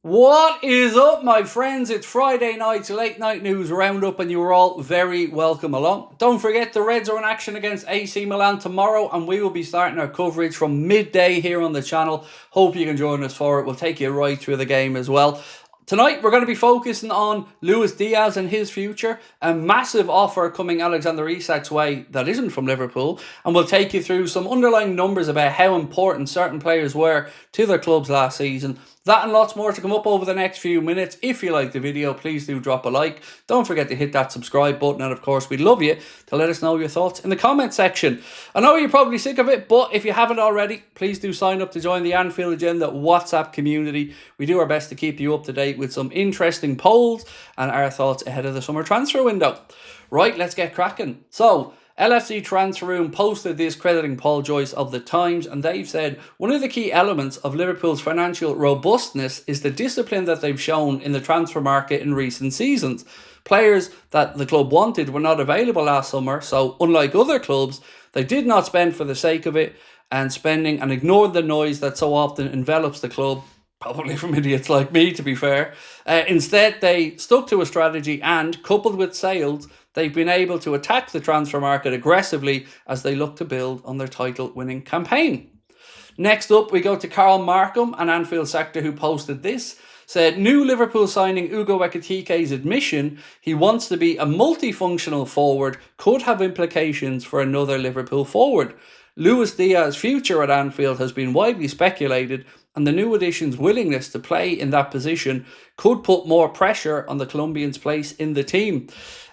What is up, my friends? It's Friday night's late night news roundup, and you are all very welcome along. Don't forget the Reds are in action against AC Milan tomorrow, and we will be starting our coverage from midday here on the channel. Hope you can join us for it. We'll take you right through the game as well. Tonight, we're going to be focusing on Luis Diaz and his future, a massive offer coming Alexander Isak's way that isn't from Liverpool, and we'll take you through some underlying numbers about how important certain players were to their clubs last season. That and lots more to come up over the next few minutes. If you like the video, please do drop a like. Don't forget to hit that subscribe button, and of course, we'd love you to let us know your thoughts in the comment section. I know you're probably sick of it, but if you haven't already, please do sign up to join the Anfield Agenda WhatsApp community. We do our best to keep you up to date with some interesting polls and our thoughts ahead of the summer transfer window. Right, let's get cracking. So, LFC Transfer Room posted this crediting Paul Joyce of The Times, and they've said one of the key elements of Liverpool's financial robustness is the discipline that they've shown in the transfer market in recent seasons. Players that the club wanted were not available last summer, so unlike other clubs, they did not spend for the sake of it and spending and ignored the noise that so often envelops the club. Probably from idiots like me, to be fair. Instead, they stuck to a strategy and, coupled with sales, they've been able to attack the transfer market aggressively as they look to build on their title-winning campaign. Next up, we go to Carl Markham, an Anfield sector who posted this. Said, new Liverpool signing Ugo Ekitike's admission he wants to be a multifunctional forward could have implications for another Liverpool forward. Luis Diaz's future at Anfield has been widely speculated, and the new addition's willingness to play in that position could put more pressure on the Colombian's place in the team.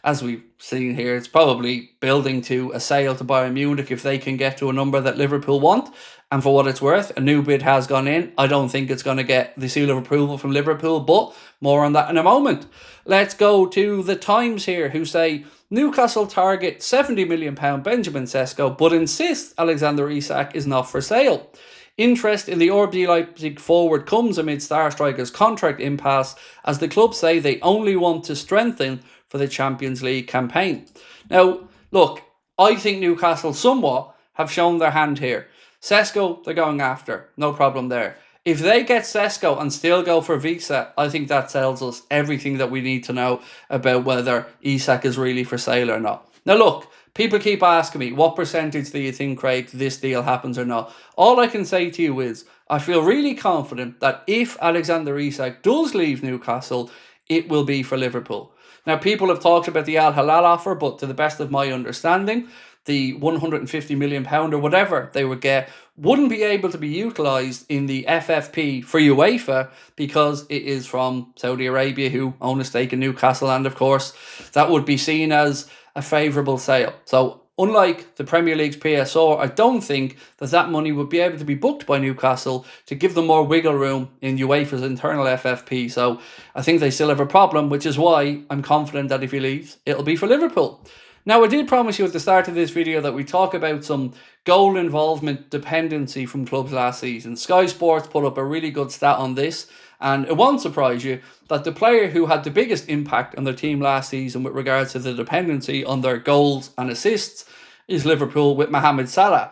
As we've seen here, it's probably building to a sale to Bayern Munich if they can get to a number that Liverpool want. And for what it's worth, a new bid has gone in. I don't think it's going to get the seal of approval from Liverpool, but more on that in a moment. Let's go to The Times here, who say, Newcastle target £70 million Benjamin Sesko, but insist Alexander Isak is not for sale. Interest in the RB Leipzig forward comes amid star striker's contract impasse, as the club say they only want to strengthen for the Champions League campaign. Now, look, I think Newcastle somewhat have shown their hand here. Sesko, they're going after. No problem there. If they get Sesko and still go for Visa, I think that tells us everything that we need to know about whether Isac is really for sale or not. Now look, people keep asking me, what percentage do you think, Craig, this deal happens or not? All I can say to you is, I feel really confident that if Alexander Isak does leave Newcastle, it will be for Liverpool. Now, people have talked about the Al Hilal offer, but to the best of my understanding, the £150 million or whatever they would get wouldn't be able to be utilised in the FFP for UEFA because it is from Saudi Arabia, who own a stake in Newcastle, and of course that would be seen as a favourable sale. So unlike the Premier League's PSR, I don't think that money would be able to be booked by Newcastle to give them more wiggle room in UEFA's internal FFP. So I think they still have a problem, which is why I'm confident that if he leaves, it'll be for Liverpool. Now, I did promise you at the start of this video that we talk about some goal involvement dependency from clubs last season. Sky Sports put up a really good stat on this, and it won't surprise you that the player who had the biggest impact on their team last season with regards to the dependency on their goals and assists is Liverpool with Mohamed Salah.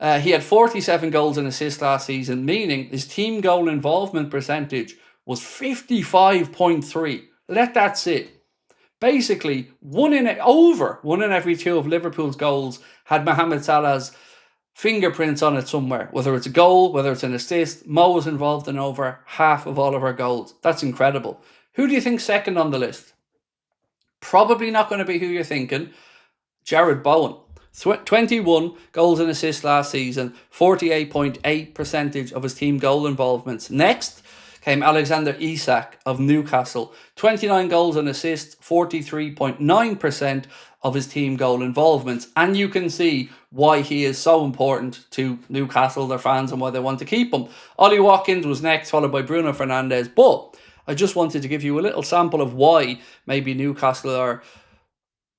He had 47 goals and assists last season, meaning his team goal involvement percentage was 55.3. Let that sit. Basically, one in every two of Liverpool's goals had Mohamed Salah's fingerprints on it somewhere. Whether it's a goal, whether it's an assist, Mo was involved in over half of all of our goals. That's incredible. Who do you think's second on the list? Probably not going to be who you're thinking. Jared Bowen. 21 goals and assists last season, 48.8% of his team goal involvements. Next came Alexander Isak of Newcastle. 29 goals and assists, 43.9% of his team goal involvements. And you can see why he is so important to Newcastle, their fans, and why they want to keep him. Ollie Watkins was next, followed by Bruno Fernandes. But I just wanted to give you a little sample of why maybe Newcastle are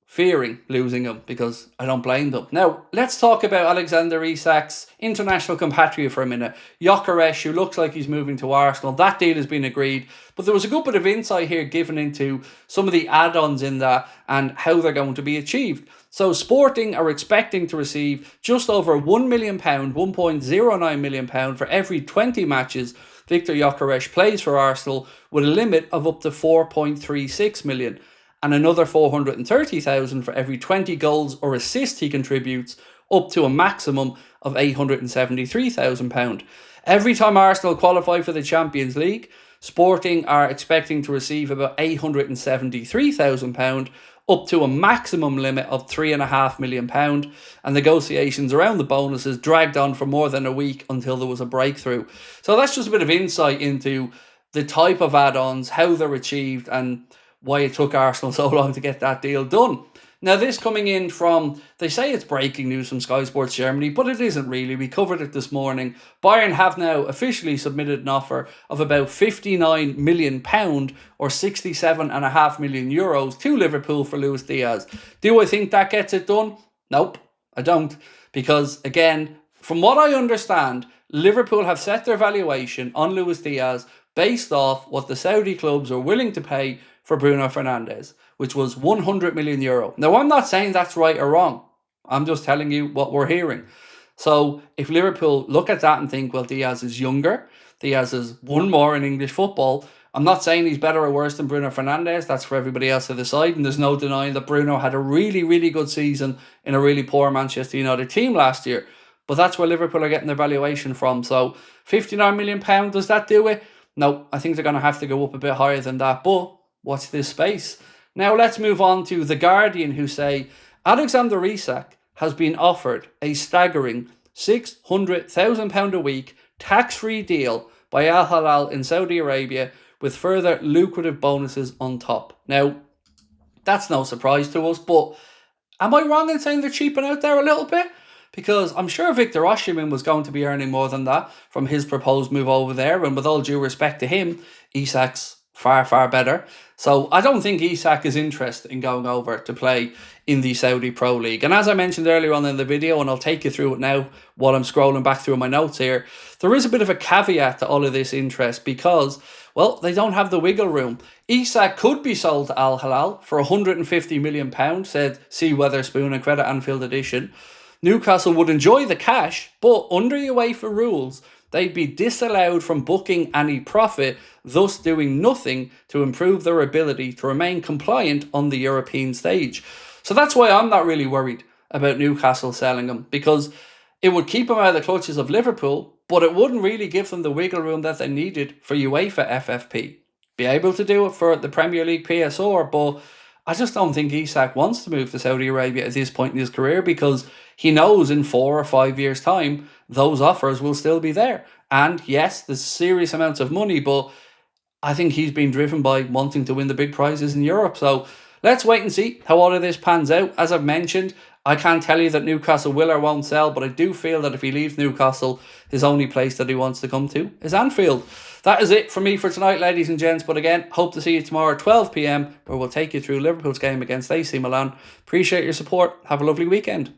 fearing losing him, because I don't blame them. Now, let's talk about Alexander Isak's international compatriot for a minute. Gyökeres, who looks like he's moving to Arsenal. That deal has been agreed, but there was a good bit of insight here given into some of the add-ons in that and how they're going to be achieved. So Sporting are expecting to receive just over £1 million, £1.09 million for every 20 matches Victor Gyökeres plays for Arsenal with a limit of up to 4.36 million and another 430,000 for every 20 goals or assists he contributes, up to a maximum of £873,000. Every time Arsenal qualify for the Champions League, Sporting are expecting to receive about £873,000, up to a maximum limit of £3.5 million, and negotiations around the bonuses dragged on for more than a week until there was a breakthrough. So that's just a bit of insight into the type of add-ons, how they're achieved, and why it took Arsenal so long to get that deal done. Now, this coming in from, they say it's breaking news from Sky Sports Germany, but it isn't really. We covered it this morning. Bayern have now officially submitted an offer of about £59 million or €67.5 million to Liverpool for Luis Diaz. Do I think that gets it done? Nope, I don't. Because, again, from what I understand, Liverpool have set their valuation on Luis Diaz based off what the Saudi clubs are willing to pay for Bruno Fernandes, which was €100 million. Now, I'm not saying that's right or wrong. I'm just telling you what we're hearing. So if Liverpool look at that and think, well, Diaz is younger, Diaz has won more in English football, I'm not saying he's better or worse than Bruno Fernandes. That's for everybody else to decide. And there's no denying that Bruno had a really, really good season in a really poor Manchester United team last year. But that's where Liverpool are getting their valuation from. So £59 million, does that do it? No, I think they're going to have to go up a bit higher than that. But what's this space? Now let's move on to The Guardian, who say Alexander Isak has been offered a staggering £600,000 a week tax-free deal by Al Hilal in Saudi Arabia with further lucrative bonuses on top. Now, that's no surprise to us, but am I wrong in saying they're cheaping out there a little bit? Because I'm sure Victor Osimhen was going to be earning more than that from his proposed move over there, and with all due respect to him, Isak's far, far better. So I don't think Isac is interested in going over to play in the Saudi Pro League. And as I mentioned earlier on in the video, and I'll take you through it now while I'm scrolling back through my notes here, there is a bit of a caveat to all of this interest because, well, they don't have the wiggle room. Isac could be sold to Al Hilal for £150 million, said C. Weatherspoon and Credit Anfield Edition. Newcastle would enjoy the cash, but under UEFA rules, they'd be disallowed from booking any profit, thus doing nothing to improve their ability to remain compliant on the European stage. So that's why I'm not really worried about Newcastle selling him, because it would keep him out of the clutches of Liverpool, but it wouldn't really give them the wiggle room that they needed for UEFA FFP. Be able to do it for the Premier League PSR, but I just don't think Isac wants to move to Saudi Arabia at this point in his career, because he knows in 4 or 5 years' time, those offers will still be there. And yes, there's serious amounts of money, but I think he's been driven by wanting to win the big prizes in Europe. So let's wait and see how all of this pans out. As I've mentioned, I can't tell you that Newcastle will or won't sell, but I do feel that if he leaves Newcastle, his only place that he wants to come to is Anfield. That is it for me for tonight, ladies and gents. But again, hope to see you tomorrow at 12 p.m, where we'll take you through Liverpool's game against AC Milan. Appreciate your support. Have a lovely weekend.